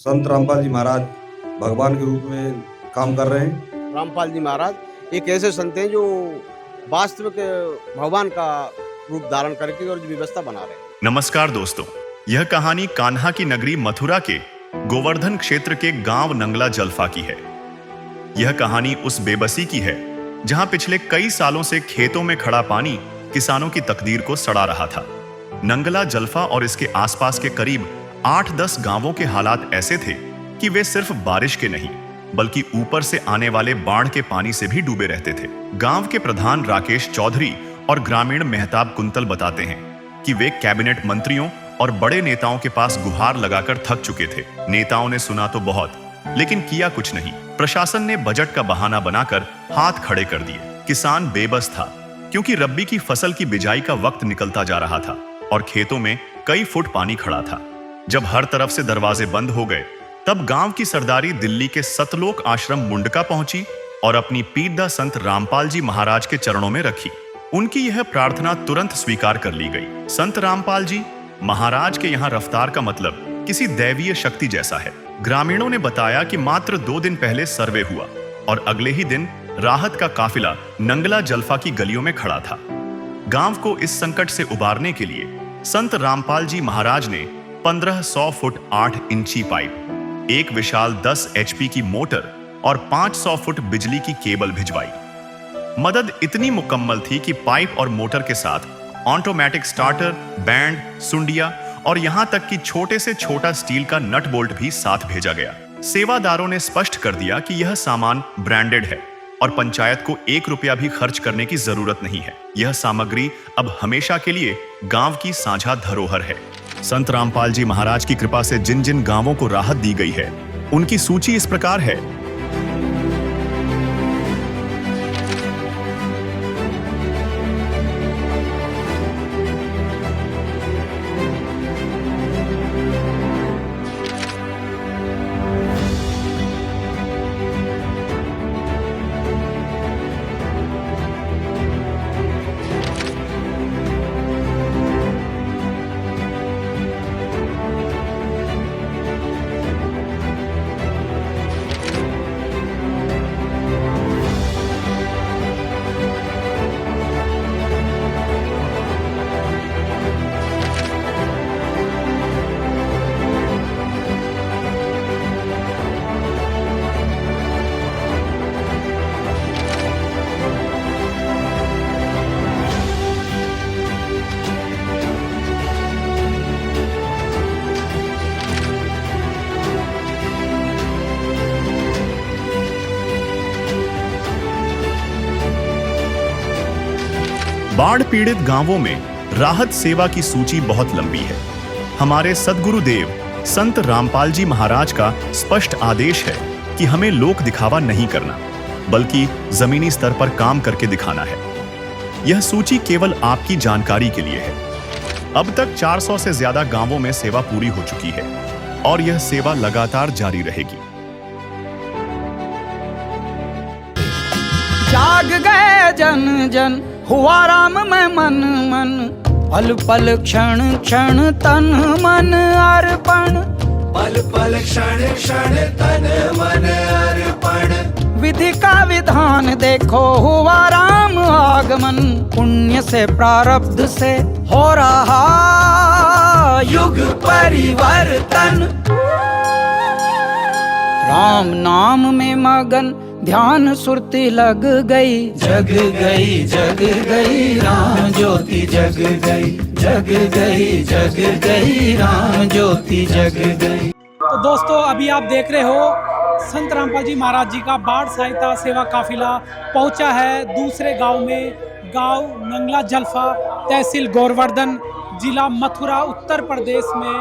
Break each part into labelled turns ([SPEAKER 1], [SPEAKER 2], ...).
[SPEAKER 1] संत रामपाल जी महाराज भगवान के रूप में काम कर रहे हैं।
[SPEAKER 2] रामपाल जी महाराज एक ऐसे संत हैं जो वास्तविक भगवान का रूप धारण करके और व्यवस्था बना रहे हैं।
[SPEAKER 3] नमस्कार दोस्तों, यह कहानी कान्हा की नगरी मथुरा के गोवर्धन क्षेत्र के गांव नंगला जलफा की है। यह कहानी उस बेबसी की है जहां पिछले कई सालों से खेतों में खड़ा पानी किसानों की तकदीर को सड़ा रहा था। नंगला जलफा और इसके आसपास के करीब 8-10 गांवों के हालात ऐसे थे कि वे सिर्फ बारिश के नहीं बल्कि ऊपर से आने वाले बाढ़ के पानी से भी डूबे रहते थे। गांव के प्रधान राकेश चौधरी और ग्रामीण मेहताब कुंतल बताते हैं कि वे कैबिनेट मंत्रियों और बड़े नेताओं के पास गुहार लगाकर थक चुके थे। नेताओं ने सुना तो बहुत, लेकिन किया कुछ नहीं। प्रशासन ने बजट का बहाना बनाकर हाथ खड़े कर दिए। किसान बेबस था क्योंकि रब्बी की फसल की बिजाई का वक्त निकलता जा रहा था और खेतों में कई फुट पानी खड़ा था। जब हर तरफ से दरवाजे बंद हो गए, तब गांव की सरदारी दिल्ली के सतलोक आश्रम मुंडका पहुंची और अपनी पीरदा संत रामपाल जी महाराज के चरणों में रखी। उनकी यह प्रार्थना तुरंत स्वीकार कर ली गई। संत रामपाल जी महाराज के यहाँ रफ्तार का मतलब किसी दैवीय शक्ति जैसा है। ग्रामीणों ने बताया कि मात्र 2 दिन पहले सर्वे हुआ और अगले ही दिन राहत का काफिला नंगला जलफा की गलियों में खड़ा था। गांव को इस संकट से उबारने के लिए संत रामपाल जी महाराज ने 1500 फुट 8 इंची पाइप, एक विशाल 10 HP की मोटर और 500 फुट बिजली की केबल भिजवाई। मदद इतनी मुकम्मल थी कि पाइप और मोटर के साथ ऑटोमेटिक स्टार्टर, बैंड, सुंडिया और यहां तक कि छोटे से छोटा स्टील का नट बोल्ट भी साथ भेजा गया। सेवादारों ने स्पष्ट कर दिया कि यह सामान ब्रांडेड है और पंचायत को 1 रुपया भी खर्च करने की जरूरत नहीं है। यह सामग्री अब हमेशा के लिए गांव की साझा धरोहर है। संत रामपाल जी महाराज की कृपा से जिन जिन गांवों को राहत दी गई है, उनकी सूची इस प्रकार है। बाढ़ पीड़ित गांवों में राहत सेवा की सूची बहुत लंबी है। हमारे सद्गुरुदेव संत रामपाल जी महाराज का स्पष्ट आदेश है कि हमें लोक दिखावा नहीं करना, बल्कि जमीनी स्तर पर काम करके दिखाना है। यह सूची केवल आपकी जानकारी के लिए है। अब तक 400 से ज्यादा गांवों में सेवा पूरी हो चुकी है और यह सेवा लगातार जारी रहेगी।
[SPEAKER 4] जाग गए जन जन, हुआ राम में मन मन, पल पल क्षण क्षण तन मन अर्पण,
[SPEAKER 5] पल पल क्षण क्षण तन मन अर्पण।
[SPEAKER 4] विधि का विधान देखो हुआ राम आगमन, पुण्य से प्रारब्ध से हो रहा
[SPEAKER 5] युग परिवर्तन।
[SPEAKER 4] राम नाम में मगन ध्यान सुरती लग गई,
[SPEAKER 5] जग गई राम ज्योति जग गई, जग गई राम ज्योति जग गई।
[SPEAKER 6] तो दोस्तों, अभी आप देख रहे हो संत रामपाल जी महाराज जी का बाढ़ सहायता सेवा काफिला पहुंचा है दूसरे गांव में। गांव नंगला जलफा, तहसील गोवर्धन, जिला मथुरा, उत्तर प्रदेश में।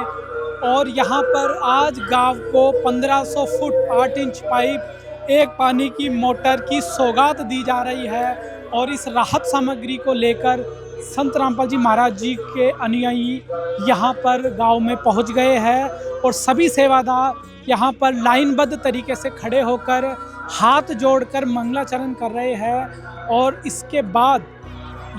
[SPEAKER 6] और यहां पर आज गांव को 1500 फुट 8 इंच पाइप, एक पानी की मोटर की सौगात दी जा रही है। और इस राहत सामग्री को लेकर संत रामपाल जी महाराज जी के अनुयायी यहाँ पर गांव में पहुँच गए हैं और सभी सेवादार यहाँ पर लाइनबद्ध तरीके से खड़े होकर हाथ जोड़कर मंगलाचरण कर रहे हैं। और इसके बाद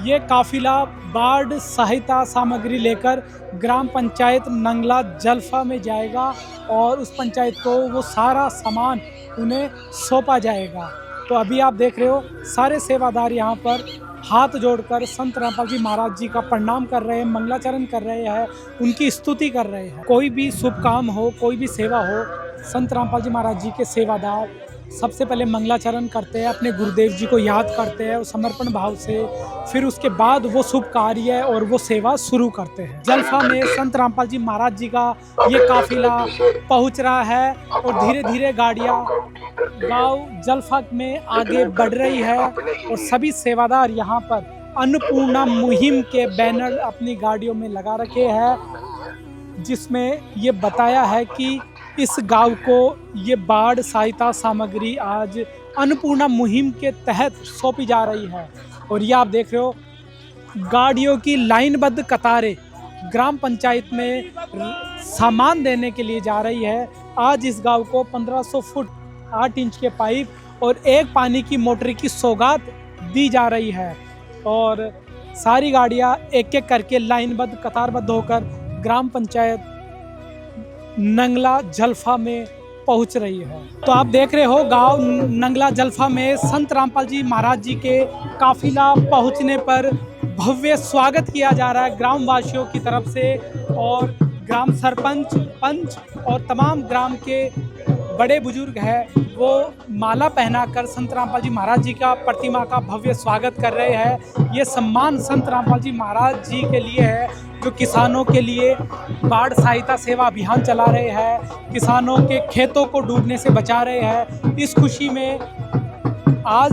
[SPEAKER 6] ये काफिला बाढ़ सहायता सामग्री लेकर ग्राम पंचायत नंगला जलफा में जाएगा और उस पंचायत को वो सारा सामान उन्हें सौंपा जाएगा। तो अभी आप देख रहे हो सारे सेवादार यहाँ पर हाथ जोड़कर संत रामपाल जी महाराज जी का प्रणाम कर रहे हैं, मंगलाचरण कर रहे हैं, उनकी स्तुति कर रहे हैं। कोई भी शुभ काम हो, कोई भी सेवा हो, संत रामपाल जी महाराज जी के सेवादार सबसे पहले मंगलाचरण करते हैं, अपने गुरुदेव जी को याद करते हैं समर्पण भाव से, फिर उसके बाद वो शुभ कार्य और वो सेवा शुरू करते हैं। जलफा में संत रामपाल जी महाराज जी का ये काफिला पहुंच रहा है और धीरे धीरे गाड़ियां गांव जलफा में आगे बढ़ रही है और सभी सेवादार यहाँ पर अन्नपूर्णा मुहिम के बैनर अपनी गाड़ियों में लगा रखे हैं, जिसमें ये बताया है कि इस गांव को ये बाढ़ सहायता सामग्री आज अन्नपूर्णा मुहिम के तहत सौंपी जा रही है। और ये आप देख रहे हो गाड़ियों की लाइनबद्ध कतारें ग्राम पंचायत में सामान देने के लिए जा रही है। आज इस गांव को 1500 फुट 8 इंच के पाइप और एक पानी की मोटर की सौगात दी जा रही है और सारी गाड़ियां एक एक करके लाइनबद्ध कतारबद्ध होकर ग्राम पंचायत नंगला जलफा में पहुंच रही है। तो आप देख रहे हो गांव नंगला जलफा में संत रामपाल जी महाराज जी के काफिला पहुंचने पर भव्य स्वागत किया जा रहा है ग्राम वासियों की तरफ से और ग्राम सरपंच, पंच और तमाम ग्राम के बड़े बुजुर्ग हैं वो माला पहनाकर संत रामपाल जी महाराज जी का प्रतिमा का भव्य स्वागत कर रहे हैं। ये सम्मान संत रामपाल जी महाराज जी के लिए है जो किसानों के लिए बाढ़ सहायता सेवा अभियान चला रहे हैं, किसानों के खेतों को डूबने से बचा रहे हैं। इस खुशी में आज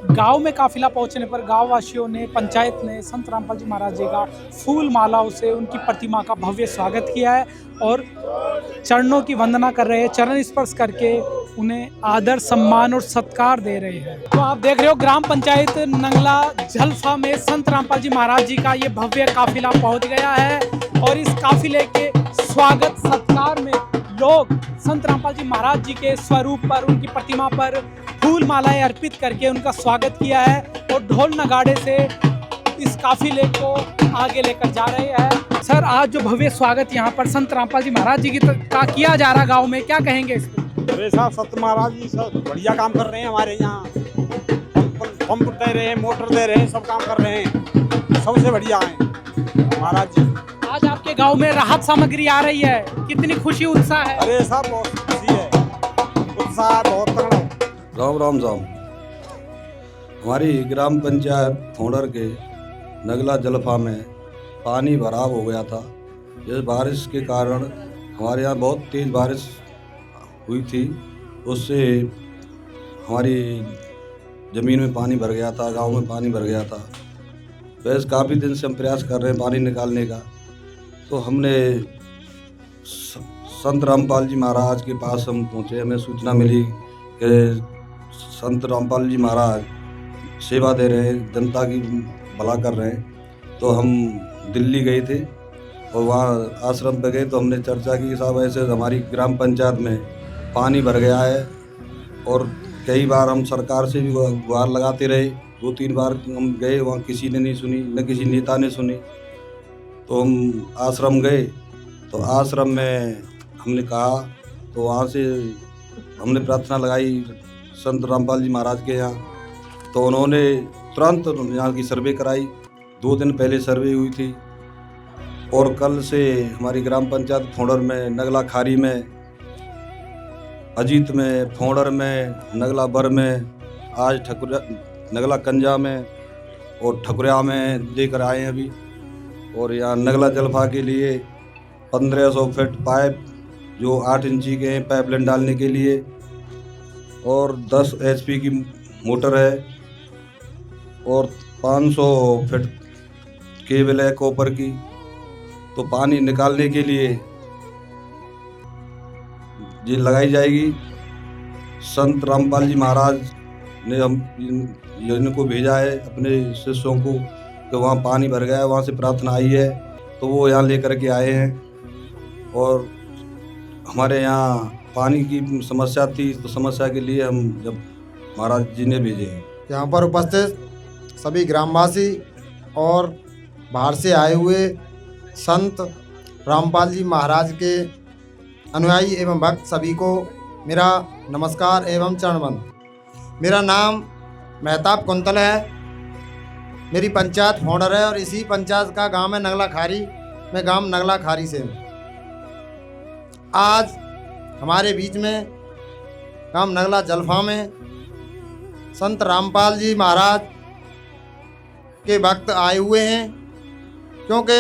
[SPEAKER 6] गांव में काफिला पहुंचने पर गांव वासियों ने, पंचायत ने संत रामपाल जी महाराज जी का फूल मालाओं से उनकी प्रतिमा का भव्य स्वागत किया है और चरणों की वंदना कर रहे हैं, चरण स्पर्श करके उन्हें आदर सम्मान और सत्कार दे रहे हैं। तो आप देख रहे हो ग्राम पंचायत नंगला जलफा में संत रामपाल जी महाराज जी का ये भव्य काफिला पहुंच गया है और इस काफिले के स्वागत सत्कार में लोग संत रामपाल जी महाराज जी के स्वरूप पर, उनकी प्रतिमा पर फूल मालाएं अर्पित करके उनका स्वागत किया है और ढोल नगाड़े से इस काफिले को आगे लेकर जा रहे हैं। सर, आज जो भव्य स्वागत यहाँ पर संत रामपाल जी महाराज जी का किया जा रहा गांव में, क्या कहेंगे इसको?
[SPEAKER 7] अरे साहब, संत महाराज जी सब बढ़िया काम कर रहे हैं हमारे यहाँ। पंप दे रहे हैं, मोटर दे रहे हैं, सब काम कर रहे हैं, सबसे बढ़िया है महाराज जी।
[SPEAKER 6] आज आपके गांव में राहत सामग्री आ रही है, कितनी खुशी उत्साह है?
[SPEAKER 7] अरे साहब, बहुत खुशी है, उत्साह बहुत तगड़ा।
[SPEAKER 1] राम राम राम। हमारी ग्राम पंचायत थोड़र के नगला जलफा में पानी भराव हो गया था। इस बारिश के कारण हमारे यहाँ बहुत तेज़ बारिश हुई थी, उससे हमारी ज़मीन में पानी भर गया था, गांव में पानी भर गया था। वैसे काफ़ी दिन से हम प्रयास कर रहे हैं पानी निकालने का। तो हमने संत रामपाल जी महाराज के पास हम पहुँचे, हमें सूचना मिली कि संत रामपाल जी महाराज सेवा दे रहे हैं, जनता की भला कर रहे हैं। तो हम दिल्ली गए थे और वहाँ आश्रम पे गए तो हमने चर्चा की कि साहब ऐसे हमारी ग्राम पंचायत में पानी भर गया है और कई बार हम सरकार से भी गुहार लगाते रहे, 2-3 बार हम गए, वहाँ किसी ने नहीं सुनी, न किसी नेता ने सुनी। तो हम आश्रम गए, तो आश्रम में हमने कहा, तो वहाँ से हमने प्रार्थना लगाई संत रामपाल जी महाराज के यहाँ। तो उन्होंने तुरंत यहाँ की सर्वे कराई, 2 दिन पहले सर्वे हुई थी और कल से हमारी ग्राम पंचायत फोड़र में, नगला खारी में, अजीत में, फोड़र में, नगला बर में, आज नगला कंजा में और ठकुरिया में लेकर आए हैं अभी। और यहाँ नगला जलफा के लिए 1500 फीट पाइप जो 8 इंची के हैं पाइपलाइन डालने के लिए और 10 HP की मोटर है और 500 फीट केबल है कॉपर की। तो पानी निकालने के लिए ये लगाई जाएगी। संत रामपाल जी महाराज ने हम इनको भेजा है अपने शिष्यों को कि वहाँ पानी भर गया है, वहाँ से प्रार्थना आई है, तो वो यहाँ लेकर के आए हैं। और हमारे यहाँ पानी की समस्या थी, तो समस्या के लिए हम जब महाराज जी ने भेजे हैं।
[SPEAKER 8] यहाँ पर उपस्थित सभी ग्रामवासी और बाहर से आए हुए संत रामपाल जी महाराज के अनुयायी एवं भक्त सभी को मेरा नमस्कार एवं चरणवंदन। मेरा नाम मेहताब कुंतल है। मेरी पंचायत फोंडर है और इसी पंचायत का गांव है नगला खारी। मैं गांव नगला खारी से हूँ। आज हमारे बीच में गांव नगला जलफा में संत रामपाल जी महाराज के भक्त आए हुए हैं, क्योंकि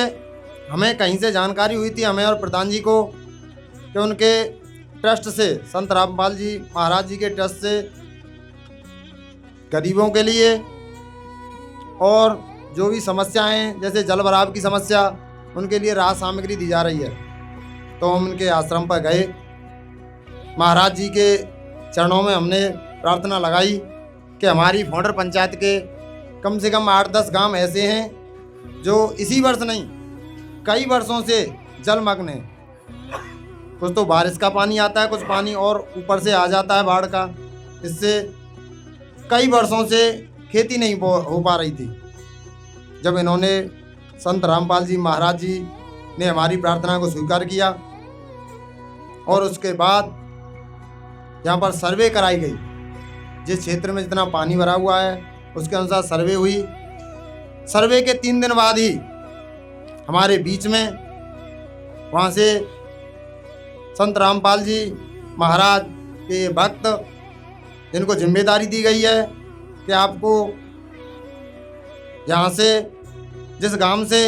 [SPEAKER 8] हमें कहीं से जानकारी हुई थी, हमें और प्रधान जी को, कि उनके ट्रस्ट से, संत रामपाल जी महाराज जी के ट्रस्ट से गरीबों के लिए और जो भी समस्याएं जैसे जल भराव की समस्या, उनके लिए राहत सामग्री दी जा रही है। तो हम उनके आश्रम पर गए, महाराज जी के चरणों में हमने प्रार्थना लगाई कि हमारी फोंडर पंचायत के कम से कम 8-10 गांव ऐसे हैं जो इसी वर्ष नहीं कई वर्षों से जलमग्न हैं। कुछ तो बारिश का पानी आता है, कुछ पानी और ऊपर से आ जाता है बाढ़ का। इससे कई वर्षों से खेती नहीं हो पा रही थी। जब इन्होंने संत रामपाल जी महाराज जी ने हमारी प्रार्थना को स्वीकार किया और उसके बाद यहाँ पर सर्वे कराई गई, जिस क्षेत्र में जितना पानी भरा हुआ है उसके अनुसार सर्वे हुई। सर्वे के 3 दिन बाद ही हमारे बीच में वहाँ से संत रामपाल जी महाराज के भक्त, जिनको जिम्मेदारी दी गई है कि आपको यहाँ से जिस गांव से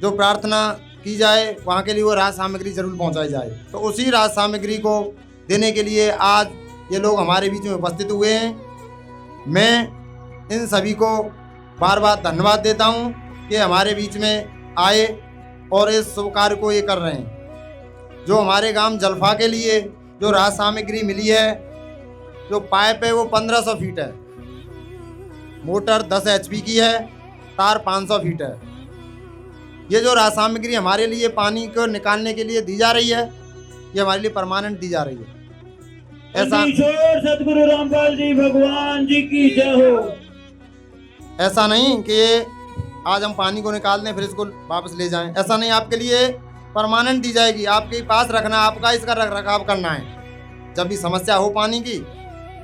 [SPEAKER 8] जो प्रार्थना की जाए वहाँ के लिए वो राहत सामग्री जरूर पहुँचाई जाए, तो उसी राहत सामग्री को देने के लिए आज ये लोग हमारे बीच में उपस्थित हुए हैं। मैं इन सभी को बार बार धन्यवाद देता हूँ कि हमारे बीच में आए और इस शुभ कार्य को ये कर रहे हैं। जो हमारे गांव जलफा के लिए जो राहत सामग्री मिली है, जो पाइप है वो 1500 फीट है, मोटर 10 HP की है, तार 500 फीट है। ये जो राहत सामग्री हमारे लिए पानी को निकालने के लिए दी जा रही है, ये हमारे लिए परमानेंट दी जा रही है। ऐसा
[SPEAKER 9] सतगुरु रामपाल जी भगवान जी की जय हो।
[SPEAKER 8] ऐसा नहीं कि ये आज हम पानी को निकाल दें फिर इसको वापस ले जाएं, ऐसा नहीं। आपके लिए परमानेंट दी जाएगी, आपके पास रखना, आपका इसका रख रखाव करना है। जब भी समस्या हो पानी की,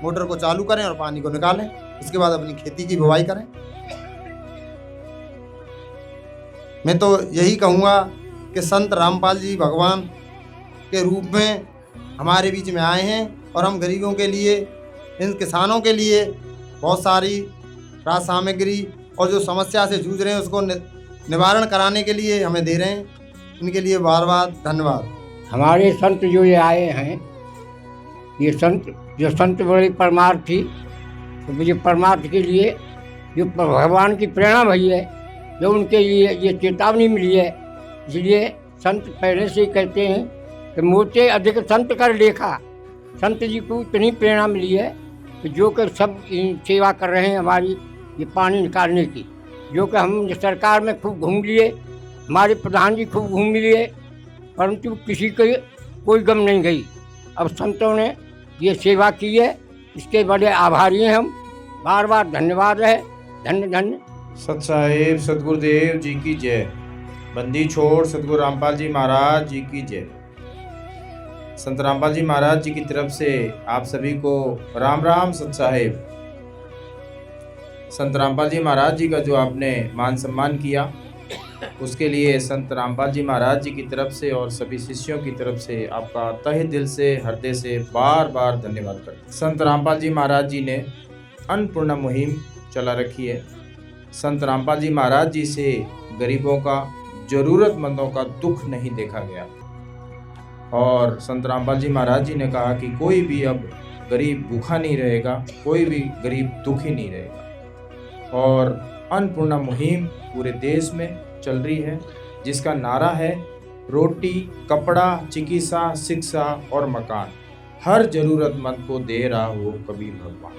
[SPEAKER 8] मोटर को चालू करें और पानी को निकालें, उसके बाद अपनी खेती की बुवाई करें। मैं तो यही कहूँगा कि संत रामपाल जी भगवान के रूप में हमारे बीच में आए हैं और हम गरीबों के लिए, इन किसानों के लिए बहुत सारी राहत सामग्री और जो समस्या से जूझ रहे हैं उसको निवारण कराने के लिए हमें दे रहे हैं। इनके लिए बार बार धन्यवाद।
[SPEAKER 10] हमारे संत जो ये आए हैं, ये संत बड़े परमार्थी, तो मुझे परमार्थ के लिए जो भगवान की प्रेरणा भई है, जो उनके लिए ये चेतावनी मिली है, इसलिए संत पहले से ही कहते हैं कि मोटे अधिक संत कर लेखा। संत जी को इतनी प्रेरणा मिली है कि जो कि सब सेवा कर रहे हैं हमारी ये पानी निकालने की, जो कि हम सरकार में खूब घूम लिए, हमारे प्रधान जी खूब घूम लिए, परंतु किसी को कोई गम नहीं गई। अब संतों ने ये सेवा की है, इसके बड़े आभारी हैं हम। बार बार धन्यवाद है। धन्य धन्य
[SPEAKER 11] सत साहिब सतगुरुदेव जी की जय। बंदी छोड़ सतगुरु रामपाल जी महाराज जी की जय। संत रामपाल जी महाराज जी की तरफ से आप सभी को राम राम। सत साहिब, संत रामपाल जी महाराज जी का जो आपने मान सम्मान किया, उसके लिए संत रामपाल जी महाराज जी की तरफ से और सभी शिष्यों की तरफ से आपका तहे दिल से, हृदय से बार बार धन्यवाद करते। संत रामपाल जी महाराज जी ने अन्नपूर्णा मुहिम चला रखी है। संत रामपाल जी महाराज जी से गरीबों का, ज़रूरतमंदों का दुख नहीं देखा गया। और संत रामपाल जी महाराज जी ने कहा कि कोई भी अब गरीब भूखा नहीं रहेगा, कोई भी गरीब दुखी नहीं रहेगा। और अन्नपूर्णा मुहिम पूरे देश में चल रही है, जिसका नारा है रोटी, कपड़ा, चिकित्सा, शिक्षा और मकान, हर जरूरतमंद को दे रहा हो कबीर भगवान।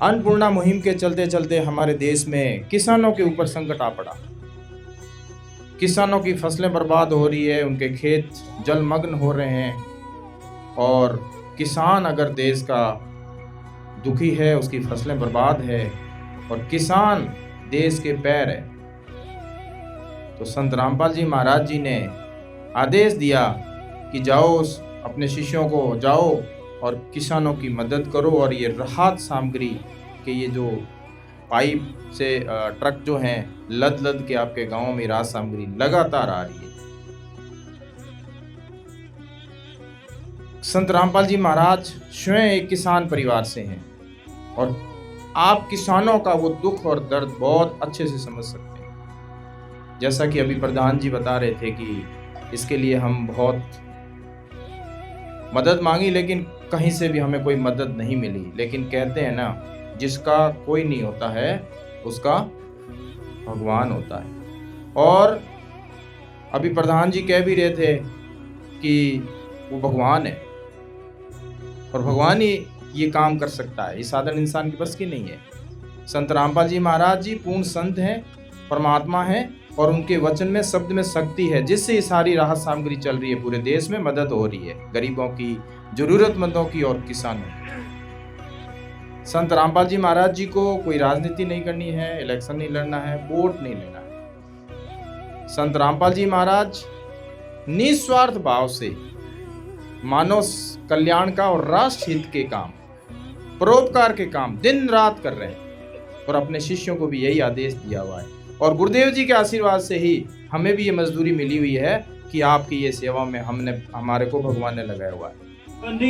[SPEAKER 11] अन्नपूर्णा मुहिम के चलते चलते हमारे देश में किसानों के ऊपर संकट आ पड़ा। किसानों की फसलें बर्बाद हो रही है, उनके खेत जलमग्न हो रहे हैं। और किसान अगर देश का दुखी है, उसकी फसलें बर्बाद है, और किसान देश के पैर है। तो संत रामपाल जी महाराज जी ने आदेश दिया कि जाओ अपने शिष्यों को जाओ और किसानों की मदद करो, और ये राहत सामग्री के ये जो पाइप से ट्रक जो हैं लद लद के आपके गांव में राहत सामग्री लगातार आ रही है। संत रामपाल जी महाराज स्वयं एक किसान परिवार से हैं और आप किसानों का वो दुख और दर्द बहुत अच्छे से समझ सकते हैं। जैसा कि अभी प्रधान जी बता रहे थे कि इसके लिए हम बहुत मदद मांगी, लेकिन कहीं से भी हमें कोई मदद नहीं मिली। लेकिन कहते हैं ना, जिसका कोई नहीं होता है उसका भगवान होता है। और अभी प्रधान जी कह भी रहे थे कि वो भगवान है और भगवान ही ये काम कर सकता है, ये साधारण इंसान की बस की नहीं है। संत रामपाल जी महाराज जी पूर्ण संत हैं, परमात्मा हैं, और उनके वचन में, शब्द में शक्ति है, जिससे ये सारी राहत सामग्री चल रही है। पूरे देश में मदद हो रही है, गरीबों की, जरूरतमंदों की और किसानों की। संत रामपाल जी महाराज जी को कोई राजनीति नहीं करनी है, इलेक्शन नहीं लड़ना है, वोट नहीं लेना है। संत रामपाल जी महाराज निस्वार्थ भाव से मानव कल्याण का और राष्ट्र हित के काम, परोपकार के काम दिन रात कर रहे हैं, और अपने शिष्यों को भी यही आदेश दिया हुआ है। और गुरुदेव जी के आशीर्वाद से ही हमें भी ये मजदूरी मिली हुई है कि आपकी ये सेवा में हमारे को भगवान ने लगाया हुआ है।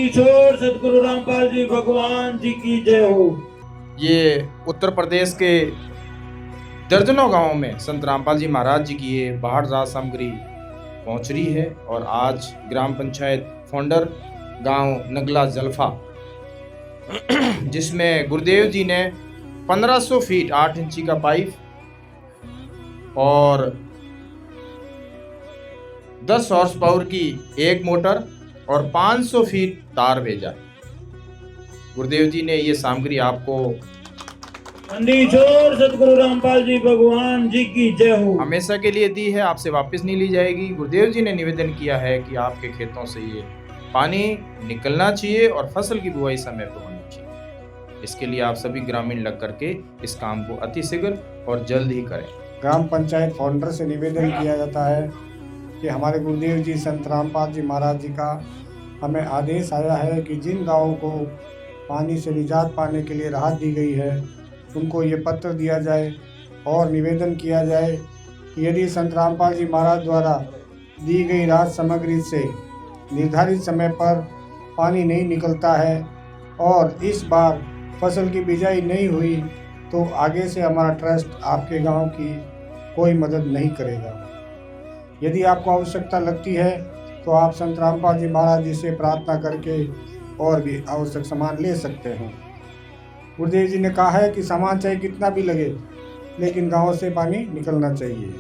[SPEAKER 9] सतगुरु रामपाल जी भगवान जी की जय हो।
[SPEAKER 11] ये उत्तर प्रदेश के दर्जनों गांवों में संत रामपाल जी महाराज जी की ये बाढ़ राहत सामग्री पहुंच रही है। और आज ग्राम पंचायत फोंडर गांव नगला जलफा, जिसमें गुरुदेव जी ने 1500 फीट 8 इंची का पाइप और 10 हॉर्स पावर की एक मोटर और 500 फीट तार भेजा। गुरुदेव जी ने ये सामग्री आपको
[SPEAKER 9] सतगुरु रामपाल जी भगवान जी की जय हो
[SPEAKER 11] हमेशा के लिए दी है, आपसे वापस नहीं ली जाएगी। गुरुदेव जी ने निवेदन किया है कि आपके खेतों से ये पानी निकलना चाहिए और फसल की बुआई समय पर होनी चाहिए। इसके लिए आप सभी ग्रामीण लग करके इस काम को अतिशीघ्र और जल्द ही करें।
[SPEAKER 12] ग्राम पंचायत फाउंडर से निवेदन किया जाता है कि हमारे गुरुदेव जी संत रामपाल जी महाराज जी का हमें आदेश आया है कि जिन गाँवों को पानी से निजात पाने के लिए राहत दी गई है, उनको ये पत्र दिया जाए और निवेदन किया जाए कि यदि संत रामपाल जी महाराज द्वारा दी गई राहत सामग्री से निर्धारित समय पर पानी नहीं निकलता है और इस बार फसल की बिजाई नहीं हुई, तो आगे से हमारा ट्रस्ट आपके गांव की कोई मदद नहीं करेगा। यदि आपको आवश्यकता लगती है तो आप संत रामपाल जी महाराज जी से प्रार्थना करके और भी आवश्यक सामान ले सकते हैं। गुरुदेव जी ने कहा है कि सामान चाहे कितना भी लगे, लेकिन गांव से पानी निकलना चाहिए।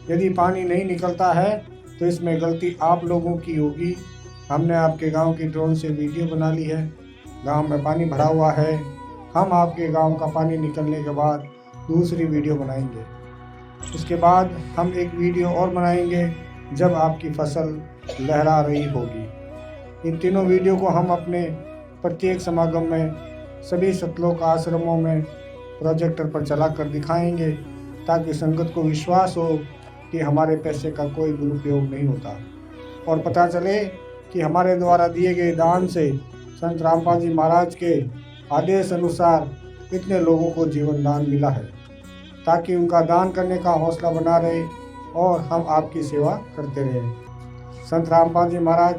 [SPEAKER 12] यदि पानी नहीं निकलता है तो इसमें गलती आप लोगों की होगी। हमने आपके गांव की ड्रोन से वीडियो बना ली है, गांव में पानी भरा हुआ है। हम आपके गांव का पानी निकलने के बाद दूसरी वीडियो बनाएंगे। उसके बाद हम एक वीडियो और बनाएंगे जब आपकी फसल लहरा रही होगी। इन तीनों वीडियो को हम अपने प्रत्येक समागम में सभी सतलोक आश्रमों में प्रोजेक्टर पर चलाकर दिखाएंगे, ताकि संगत को विश्वास हो कि हमारे पैसे का कोई दुरुपयोग नहीं होता और पता चले कि हमारे द्वारा दिए गए दान से संत रामपाल जी महाराज के आदेश अनुसार कितने लोगों को जीवन दान मिला है, ताकि उनका दान करने का हौसला बना रहे और हम आपकी सेवा करते रहें। संत रामपाल जी महाराज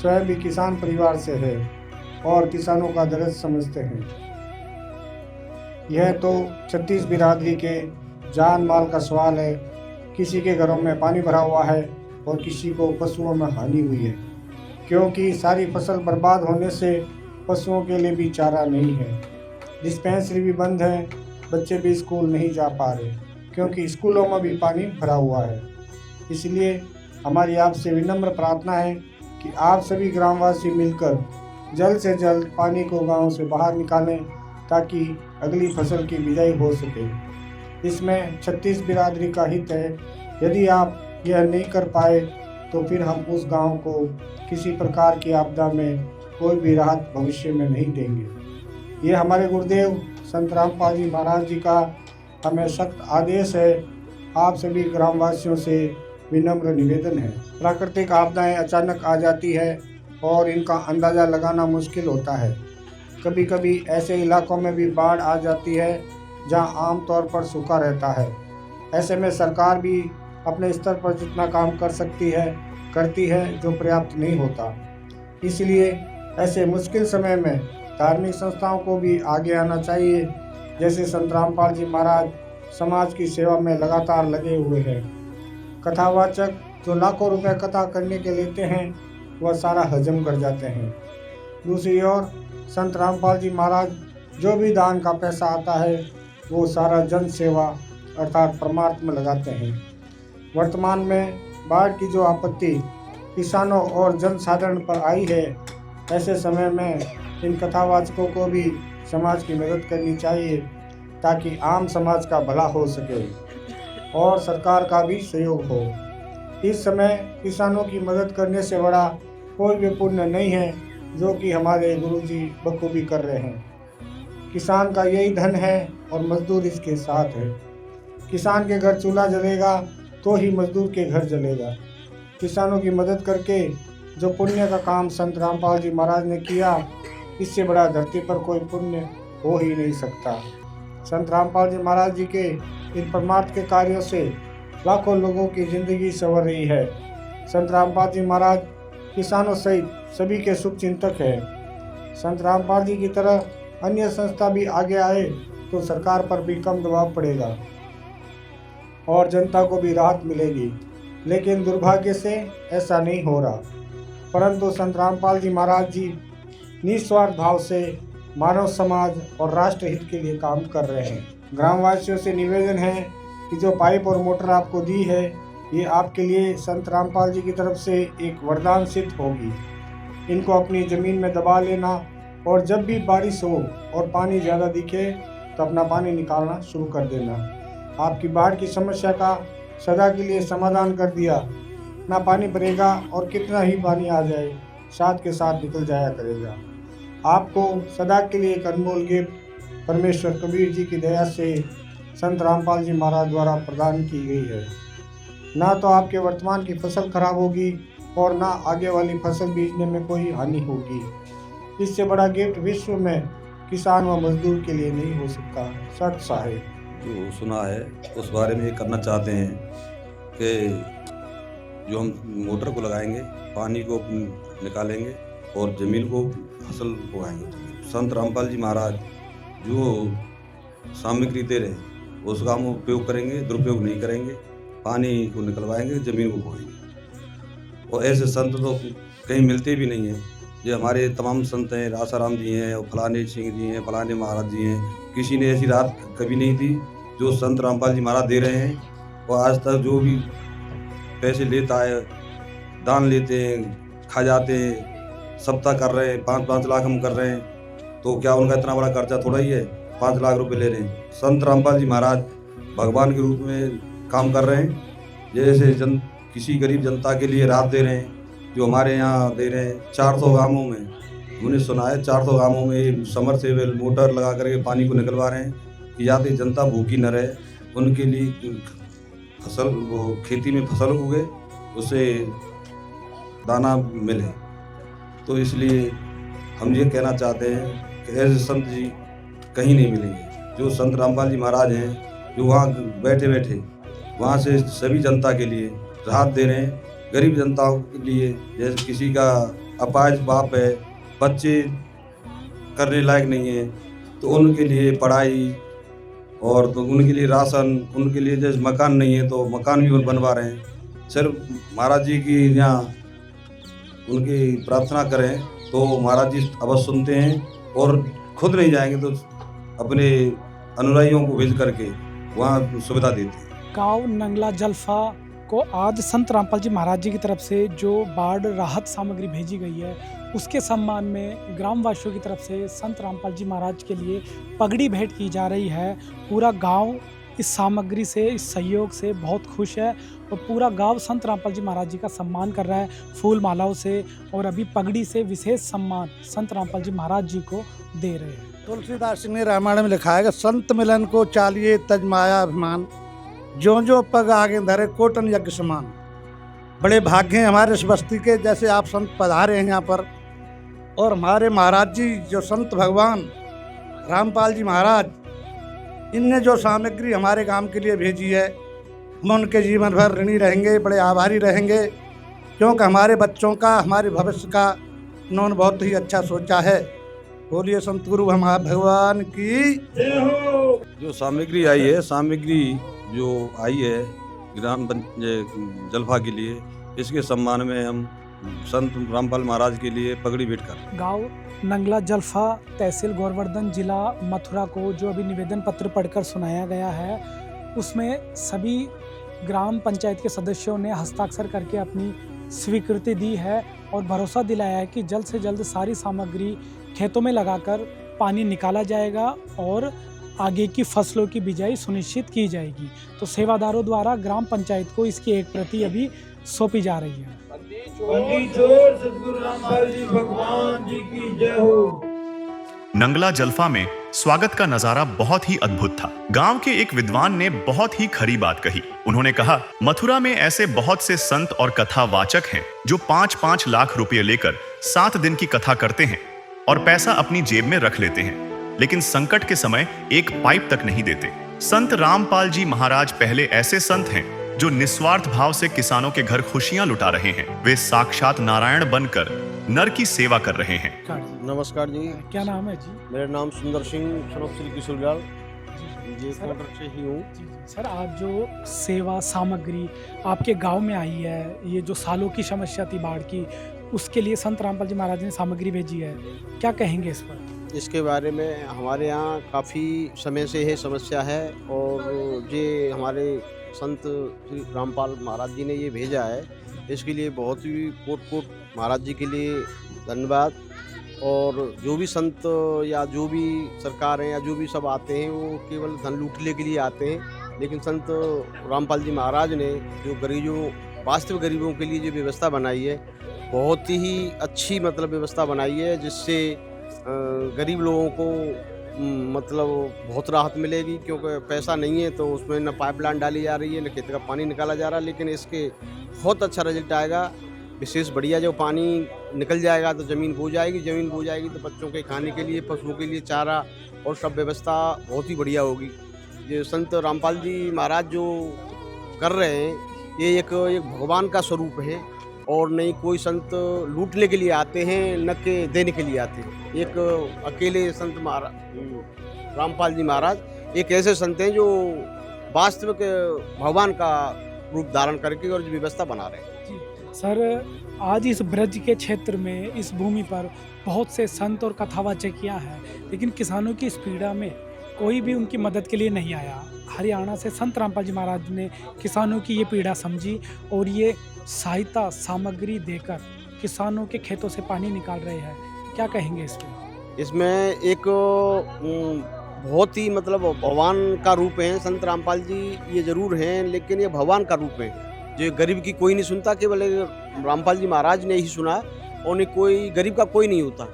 [SPEAKER 12] स्वयं भी किसान परिवार से है और किसानों का दर्द समझते हैं। यह तो 36 बिरादरी के जान माल का सवाल है। किसी के घरों में पानी भरा हुआ है और किसी को पशुओं में हानि हुई है, क्योंकि सारी फसल बर्बाद होने से पशुओं के लिए भी चारा नहीं है। डिस्पेंसरी भी बंद है, बच्चे भी स्कूल नहीं जा पा रहे क्योंकि स्कूलों में भी पानी भरा हुआ है। इसलिए हमारी आपसे विनम्र प्रार्थना है कि आप सभी ग्रामवासी मिलकर जल्द से जल्द पानी को गांव से बाहर निकालें, ताकि अगली फसल की बिजाई हो सके। इसमें 36 बिरादरी का हित है। यदि आप यह नहीं कर पाए तो फिर हम उस गांव को किसी प्रकार की आपदा में कोई भी राहत भविष्य में नहीं देंगे। ये हमारे गुरुदेव संत रामपाल जी महाराज जी का हमें सख्त आदेश है। आप सभी ग्रामवासियों से विनम्र निवेदन है, प्राकृतिक आपदाएं अचानक आ जाती है और इनका अंदाज़ा लगाना मुश्किल होता है। कभी कभी ऐसे इलाकों में भी बाढ़ आ जाती है जहां आमतौर पर सूखा रहता है। ऐसे में सरकार भी अपने स्तर पर जितना काम कर सकती है करती है, जो पर्याप्त नहीं होता। इसलिए ऐसे मुश्किल समय में धार्मिक संस्थाओं को भी आगे आना चाहिए। जैसे संत रामपाल जी महाराज समाज की सेवा में लगातार लगे हुए हैं। कथावाचक जो लाखों रुपए कथा करने के लेते हैं वह सारा हजम कर जाते हैं। दूसरी ओर संत रामपाल जी महाराज जो भी दान का पैसा आता है वो सारा जन सेवा अर्थात परमार्थ में लगाते हैं। वर्तमान में बाढ़ की जो आपत्ति किसानों और जन साधारण पर आई है, ऐसे समय में इन कथावाचकों को भी समाज की मदद करनी चाहिए ताकि आम समाज का भला हो सके और सरकार का भी सहयोग हो। इस समय किसानों की मदद करने से बड़ा कोई भी पुण्य नहीं है, जो कि हमारे गुरुजी बखूबी कर रहे हैं। किसान का यही धन है और मजदूर इसके साथ है। किसान के घर चूल्हा जलेगा तो ही मजदूर के घर जलेगा। किसानों की मदद करके जो पुण्य का काम संत रामपाल जी महाराज ने किया, इससे बड़ा धरती पर कोई पुण्य हो ही नहीं सकता। संत रामपाल जी महाराज जी के इन परमार्थ के कार्यों से लाखों लोगों की जिंदगी संवर रही है। संत रामपाल जी महाराज किसानों सहित सभी के शुभ चिंतक है। संत रामपाल जी की तरह अन्य संस्था भी आगे आए तो सरकार पर भी कम दबाव पड़ेगा और जनता को भी राहत मिलेगी, लेकिन दुर्भाग्य से ऐसा नहीं हो रहा। परंतु संत रामपाल जी महाराज जी निस्वार्थ भाव से मानव समाज और राष्ट्र हित के लिए काम कर रहे हैं। ग्रामवासियों से निवेदन है कि जो पाइप और मोटर आपको दी है, ये आपके लिए संत रामपाल जी की तरफ से एक वरदान सिद्ध होगी। इनको अपनी ज़मीन में दबा लेना और जब भी बारिश हो और पानी ज़्यादा दिखे तो अपना पानी निकालना शुरू कर देना। आपकी बाढ़ की समस्या का सदा के लिए समाधान कर दिया। ना पानी भरेगा और कितना ही पानी आ जाए साथ के साथ निकल जाया करेगा। आपको सदा के लिए एक अनमोल गिफ्ट परमेश्वर कबीर जी की दया से संत रामपाल जी महाराज द्वारा प्रदान की गई है। ना तो आपके वर्तमान की फसल खराब होगी और ना आगे वाली फसल बीजने में कोई हानि होगी। इससे बड़ा गिफ्ट विश्व में किसान व मजदूर के लिए नहीं हो सकता। सत साहिब
[SPEAKER 1] जो सुना है उस बारे में ये करना चाहते हैं कि जो हम मोटर को लगाएंगे, पानी को निकालेंगे और ज़मीन को फसल उगाएंगे। संत रामपाल जी महाराज जो सामग्री दे रहे हैं उसका हम उपयोग करेंगे, दुरुपयोग नहीं करेंगे। पानी को निकलवाएंगे, ज़मीन को बोएंगे। और ऐसे संत तो कहीं मिलते भी नहीं हैं। जो हमारे तमाम संत हैं, रासाराम जी हैं और फलाने सिंह जी हैं, फलाने महाराज जी हैं, किसी ने ऐसी रात कभी नहीं थी जो संत रामपाल जी महाराज दे रहे हैं। और आज तक जो भी पैसे लेता है, दान लेते हैं, खा जाते हैं, सप्ताह कर रहे हैं, 5-5 लाख हम कर रहे हैं, तो क्या उनका इतना बड़ा खर्चा थोड़ा ही है? 5 लाख रुपए ले रहे हैं। संत रामपाल जी महाराज भगवान के रूप में काम कर रहे हैं। जैसे किसी गरीब जनता के लिए राहत दे रहे हैं, जो हमारे यहाँ दे रहे हैं। 400 गाँवों में हमने सुना है, 400 गाँवों में समरसेबल मोटर लगा करके पानी को निकलवा रहे हैं कि याते जनता भूखी न रहे, उनके लिए फसल वो खेती में फसल उगे, उससे दाना मिले। तो इसलिए हम ये कहना चाहते हैं कि ऐसे संत जी कहीं नहीं मिलेंगे। जो संत रामपाल जी महाराज हैं, जो वहाँ बैठे बैठे वहाँ से सभी जनता के लिए राहत दे रहे हैं। गरीब जनताओं के लिए, जैसे किसी का अपाहिज बाप है, बच्चे करने लायक नहीं है, तो उनके लिए पढ़ाई और तो उनके लिए राशन, उनके लिए जैसे मकान नहीं है तो मकान भी बनवा रहे हैं। सिर्फ महाराज जी की यहाँ उनकी प्रार्थना करें तो महाराज जी अवश्य सुनते हैं और खुद नहीं जाएंगे तो अपने अनुयायियों को भेज करके वहाँ सुविधा देते हैं।
[SPEAKER 6] गांव नंगला जलफा को आज संत रामपाल जी महाराज जी की तरफ से जो बाढ़ राहत सामग्री भेजी गई है, उसके सम्मान में ग्रामवासियों की तरफ से संत रामपाल जी महाराज के लिए पगड़ी भेंट की जा रही है। पूरा गांव इस सामग्री से, इस सहयोग से बहुत खुश है और पूरा गांव संत रामपाल जी महाराज जी का सम्मान कर रहा है फूल मालाओं से, और अभी पगड़ी से विशेष सम्मान संत रामपाल जी महाराज जी को दे रहे हैं।
[SPEAKER 13] तुलसीदास जी ने रामायण में लिखा है कि संत मिलन को चालिए तज माया अभिमान, जो जो पग आगे धरे कोटन यज्ञ समान। बड़े भाग्य हैं हमारे इस बस्ती के, जैसे आप संत पधारे हैं यहाँ पर, और हमारे महाराज जी जो संत भगवान रामपाल जी महाराज, इनने जो सामग्री हमारे काम के लिए भेजी है, हम उनके जीवन भर ऋणी रहेंगे, बड़े आभारी रहेंगे, क्योंकि हमारे बच्चों का, हमारे भविष्य का उन्होंने बहुत ही अच्छा सोचा है। बोलिए संत गुरु हमारे भगवान की जय हो।
[SPEAKER 1] जो सामग्री आई है, सामग्री जो आई है ग्राम जलफा के लिए, इसके सम्मान में हम संत रामपाल महाराज के लिए पगड़ी भेंट कर।
[SPEAKER 6] गांव नंगला जलफा, तहसील गोवर्धन, जिला मथुरा को जो अभी निवेदन पत्र पढ़कर सुनाया गया है, उसमें सभी ग्राम पंचायत के सदस्यों ने हस्ताक्षर करके अपनी स्वीकृति दी है और भरोसा दिलाया है कि जल्द से जल्द सारी सामग्री खेतों में लगाकर पानी निकाला जाएगा और आगे की फसलों की बिजाई सुनिश्चित की जाएगी। तो सेवादारों द्वारा ग्राम पंचायत को इसकी एक प्रति अभी सौंपी जा रही है।
[SPEAKER 9] सतगुरु रामपाल जी भगवान जी की जय हो।
[SPEAKER 3] नंगला जलफा में स्वागत का नजारा बहुत ही अद्भुत था। गांव के एक विद्वान ने बहुत ही खरी बात कही। उन्होंने कहा, मथुरा में ऐसे बहुत से संत और कथावाचक हैं जो 5-5 लाख रुपए लेकर 7 दिन की कथा करते हैं और पैसा अपनी जेब में रख लेते हैं, लेकिन संकट के समय एक पाइप तक नहीं देते। संत रामपाल जी महाराज पहले ऐसे संत हैं जो निस्वार्थ भाव से किसानों के घर खुशियां लुटा रहे हैं। वे साक्षात नारायण बनकर नर की सेवा कर रहे हैं।
[SPEAKER 2] नमस्कार जी।
[SPEAKER 6] क्या नाम है जी?
[SPEAKER 2] मेरा नाम सुंदर सिंह सनोप श्री किशोरलाल जी, कोटर से ही हूँ।
[SPEAKER 6] सर, आज जो सेवा सामग्री आपके गांव में आई है, ये जो सालों की समस्या थी बाढ़ की, उसके लिए संत रामपाल जी महाराज ने सामग्री भेजी है, क्या कहेंगे इस पर?
[SPEAKER 2] इसके बारे में हमारे यहाँ काफ़ी समय से ये समस्या है और ये हमारे संत श्री रामपाल महाराज जी ने ये भेजा है, इसके लिए बहुत ही कोट महाराज जी के लिए धन्यवाद। और जो भी संत या जो भी सरकार हैं या जो भी सब आते हैं, वो केवल धन लूटने के लिए आते हैं, लेकिन संत रामपाल जी महाराज ने जो गरीबों, वास्तविक गरीबों के लिए जो व्यवस्था बनाई है, बहुत ही अच्छी मतलब व्यवस्था बनाई है, जिससे गरीब लोगों को मतलब बहुत राहत मिलेगी। क्योंकि पैसा नहीं है तो उसमें न पाइपलाइन डाली जा रही है, न खेत का पानी निकाला जा रहा है, लेकिन इसके बहुत अच्छा रिजल्ट आएगा। विशेष बढ़िया, जो पानी निकल जाएगा तो ज़मीन बो जाएगी, ज़मीन बो जाएगी तो बच्चों के खाने के लिए, पशुओं के लिए चारा और सब व्यवस्था बहुत ही बढ़िया होगी। ये संत रामपाल जी महाराज जो कर रहे हैं, ये एक भगवान का स्वरूप है और नहीं कोई संत लूटने के लिए आते हैं, न के देने के लिए आते हैं। एक अकेले संत रामपाल जी महाराज एक ऐसे संत हैं जो वास्तविक भगवान का रूप धारण करके और व्यवस्था बना रहे हैं।
[SPEAKER 6] सर, आज इस ब्रज के क्षेत्र में, इस भूमि पर बहुत से संत और कथावाचकियाँ हैं, लेकिन किसानों की इस पीड़ा में कोई भी उनकी मदद के लिए नहीं आया। हरियाणा से संत रामपाल जी महाराज ने किसानों की ये पीड़ा समझी और ये सहायता सामग्री देकर किसानों के खेतों से पानी निकाल रहे हैं। क्या कहेंगे इस पर?
[SPEAKER 2] इसमें एक बहुत ही मतलब भगवान का रूप है संत रामपाल जी, ये जरूर हैं, लेकिन ये भगवान का रूप है जो गरीब की कोई नहीं सुनता, केवल रामपाल जी महाराज ने ही सुना और नहीं कोई गरीब का कोई नहीं होता।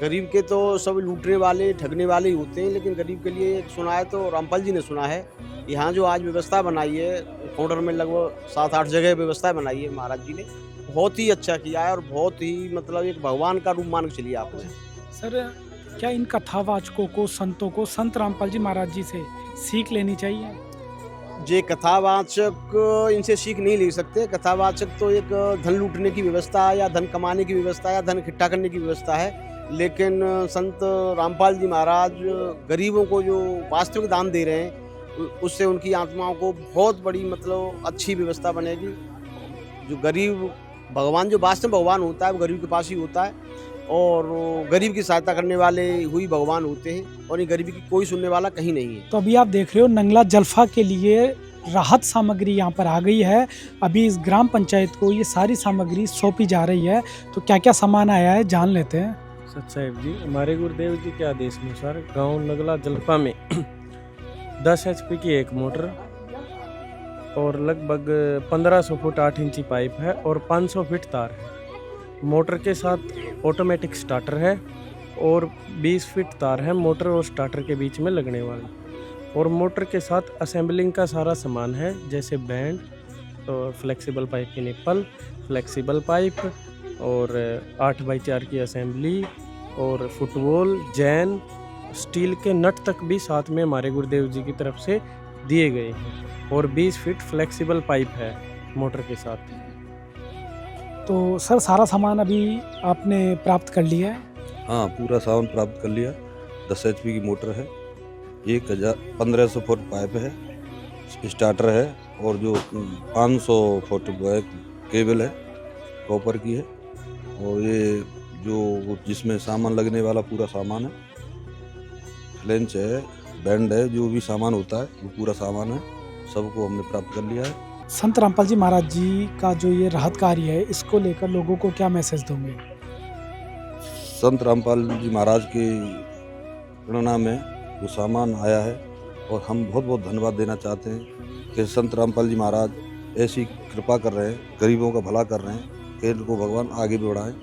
[SPEAKER 2] गरीब के तो सब लूटने वाले, ठगने वाले ही होते हैं, लेकिन गरीब के लिए सुना है तो रामपाल जी ने सुना है। यहाँ जो आज व्यवस्था बनाई है, काउंटर में लगभग 7-8 जगह व्यवस्था बनाई है महाराज जी ने, बहुत ही अच्छा किया है और बहुत ही मतलब एक भगवान का रूप मान के चलिए आपने।
[SPEAKER 6] सर, क्या इन कथावाचकों को, संतों को संत रामपाल जी महाराज जी से सीख लेनी चाहिए?
[SPEAKER 2] जे कथावाचक इनसे सीख नहीं ले सकते। कथावाचक तो एक धन लूटने की व्यवस्था या धन कमाने की व्यवस्था या धन इकट्ठा करने की व्यवस्था है, लेकिन संत रामपाल जी महाराज गरीबों को जो वास्तविक दान दे रहे हैं, उससे उनकी आत्माओं को बहुत बड़ी मतलब अच्छी व्यवस्था बनेगी। जो गरीब भगवान, जो वास्तविक भगवान होता है, वो गरीब के पास ही होता है और गरीब की सहायता करने वाले हुई भगवान होते हैं और ये गरीबी की कोई सुनने वाला कहीं नहीं है।
[SPEAKER 6] तो अभी आप देख रहे हो नंगला जलफा के लिए राहत सामग्री यहाँ पर आ गई है। अभी इस ग्राम पंचायत को ये सारी सामग्री सौंपी जा रही है। तो क्या क्या सामान आया है जान लेते हैं।
[SPEAKER 14] सत साहिब जी, हमारे गुरुदेव जी के आदेश अनुसार गांव नंगला जलफा में 10 HP की एक मोटर और लगभग 1500 फुट 8 इंची पाइप है और 500 फीट तार है। मोटर के साथ ऑटोमेटिक स्टार्टर है और 20 फीट तार है मोटर और स्टार्टर के बीच में लगने वाला। और मोटर के साथ असेंबलिंग का सारा सामान है, जैसे बैंड और फ्लेक्सिबल पाइप की निप्पल, फ्लेक्सिबल पाइप और 8x4 की असेंबली और फुटबॉल, जैन, स्टील के नट तक भी साथ में हमारे गुरुदेव जी की तरफ से दिए गए हैं। और 20 फीट फ्लेक्सिबल पाइप है मोटर के साथ।
[SPEAKER 6] तो सर सारा सामान अभी आपने प्राप्त कर लिया है?
[SPEAKER 1] हाँ, पूरा सामान प्राप्त कर लिया। 10 HP की मोटर है, 1500 फुट पाइप है, स्टार्टर है और जो 500 फुट केबल है कॉपर की है। और ये जो जिसमें सामान लगने वाला पूरा सामान है, फ्लेंच है, बैंड है, जो भी सामान होता है वो पूरा सामान है, सबको हमने प्राप्त कर लिया है।
[SPEAKER 6] संत रामपाल जी महाराज जी का जो ये राहत कार्य है, इसको लेकर लोगों को क्या मैसेज दोगे?
[SPEAKER 1] संत रामपाल जी महाराज की प्रेरणा में जो सामान आया है और हम बहुत बहुत धन्यवाद देना चाहते हैं कि संत रामपाल जी महाराज ऐसी कृपा कर रहे हैं, गरीबों का भला कर रहे हैं कि इनको भगवान आगे बढ़ाएं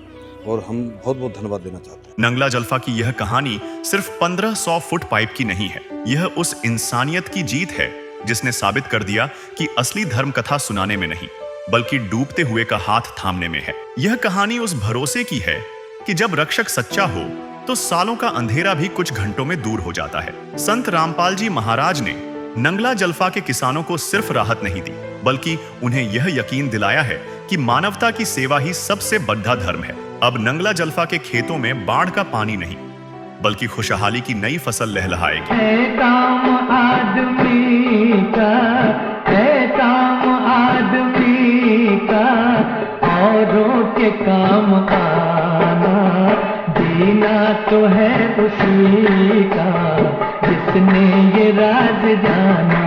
[SPEAKER 1] और हम बहुत बहुत धन्यवाद देना चाहते हैं।
[SPEAKER 3] नंगला जलफा की यह कहानी सिर्फ 1500 फुट पाइप की नहीं है, यह उस इंसानियत की जीत है जिसने साबित कर दिया कि असली धर्म कथा सुनाने में नहीं बल्कि डूबते हुए का हाथ थामने में है। यह कहानी उस भरोसे की है कि जब रक्षक सच्चा हो तो सालों का अंधेरा भी कुछ घंटों में दूर हो जाता है। संत रामपाल जी महाराज ने नंगला जलफा के किसानों को सिर्फ राहत नहीं दी बल्कि उन्हें यह यकीन दिलाया है कि मानवता की सेवा ही सबसे बड़ा धर्म है। अब नंगला जलफा के खेतों में बाढ़ का पानी नहीं बल्कि खुशहाली की नई फसल लहलहाएगी।
[SPEAKER 5] है काम आदमी का, है काम आदमी का, औरों के काम आना, जीना तो है उसी का जिसने ये राज जाना।